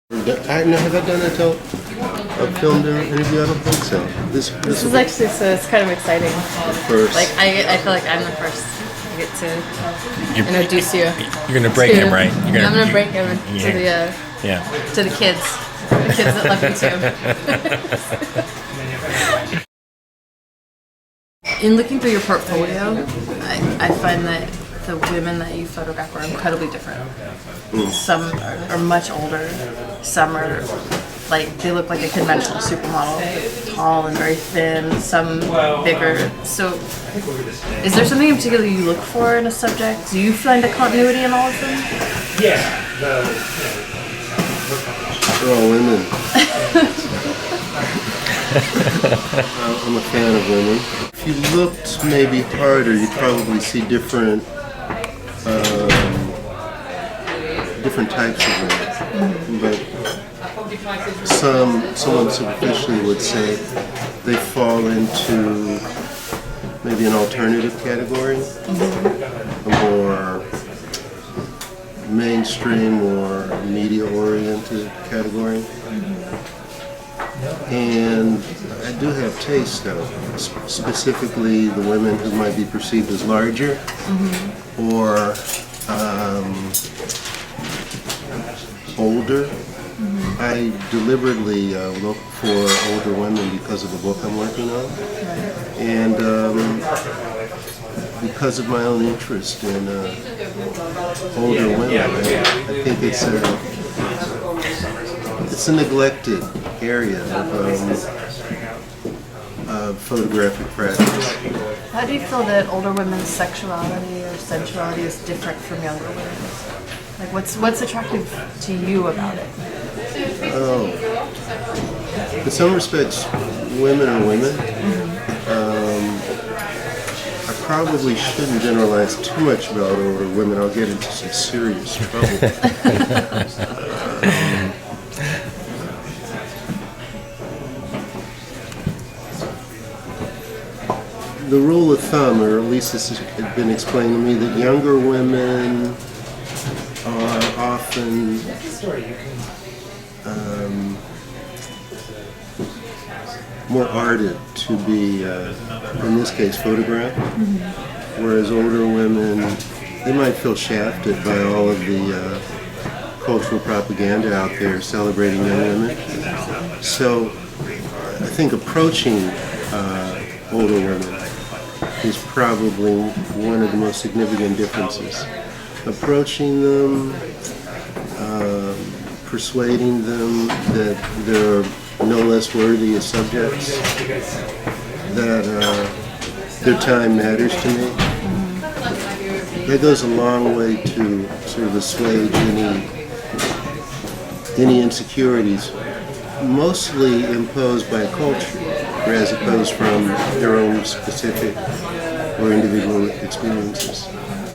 Have I done a filmed interview? I don't think so. This is actually, so it's kind of exciting. First. Like I feel like I'm the first to get to introduce you. You're gonna break him, right? I'm gonna break him to the kids that love you too. In looking through your portfolio, I find that the women that you photograph are incredibly different. Some are much older, some are like, they look like a conventional supermodel, tall and very thin, some bigger. So is there something in particular you look for in a subject? Do you find a continuity in all of them? They're all women. I'm a fan of women. If you looked maybe harder, you'd probably see different types of women. But someone superficially would say they fall into maybe an alternative category, a more mainstream or media-oriented category. And I do have taste, though, specifically the women who might be perceived as larger or older. I deliberately look for older women because of the book I'm working on, and because of my own interest in older women. I think it's a neglected area of photographic practice. How do you feel that older women's sexuality or sensuality is different from younger women? Like, what's attractive to you about it? Oh, in some respects, women are women. I probably shouldn't generalize too much about older women. I'll get into some serious trouble. The rule of thumb, or at least this has been explained to me, that younger women are often more ardent to be, in this case, photographed, whereas older women, they might feel shafted by all of the cultural propaganda out there celebrating young women. So I think approaching older women is probably one of the most significant differences. Approaching them, persuading them that they're no less worthy as subjects, that their time matters to me. That goes a long way to sort of assuage any insecurities, mostly imposed by culture, as opposed from their own specific or individual experiences.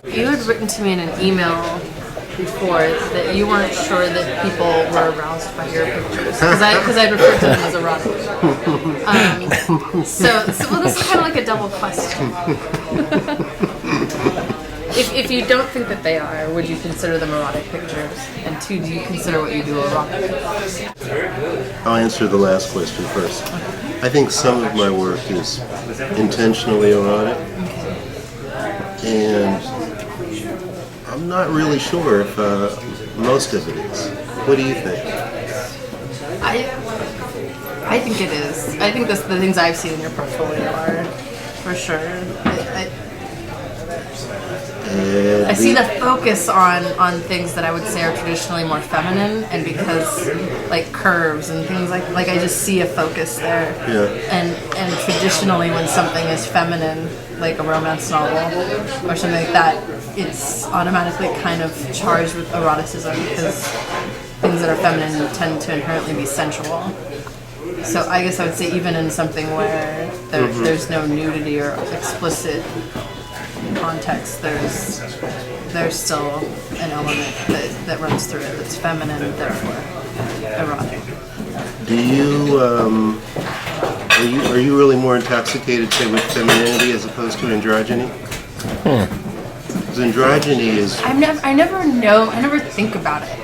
You had written to me in an email before that you weren't sure that people were aroused by your pictures, because I referred to them as erotic. So well, this is kind of like a double question. If you don't think that they are, would you consider them erotic pictures? And two, do you consider what you do erotic? I'll answer the last question first. I think some of my work is intentionally erotic, and I'm not really sure if most of it is. What do you think? I think it is. I think the things I've seen in your portfolio are, for sure. I see the focus on things that I would say are traditionally more feminine, and because like curves and things like I just see a focus there. Yeah. And traditionally when something is feminine, like a romance novel or something like that, it's automatically kind of charged with eroticism because things that are feminine tend to inherently be sensual. So I guess I would say even in something where there's no nudity or explicit context, there's still an element that runs through it that's feminine, therefore erotic. Do you are you really more intoxicated, say, with femininity as opposed to androgyny? Because androgyny is, I never think about it.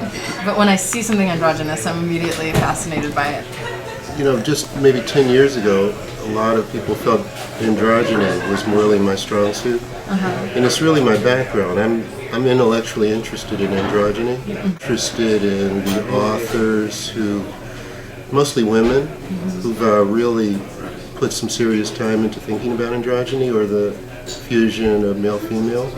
But when I see something androgynous, I'm immediately fascinated by it. just maybe 10 years ago, a lot of people felt androgyny was really my strong suit. And it's really my background. I'm intellectually interested in androgyny, interested in the authors who, mostly women, who've really put some serious time into thinking about androgyny or the fusion of male-female.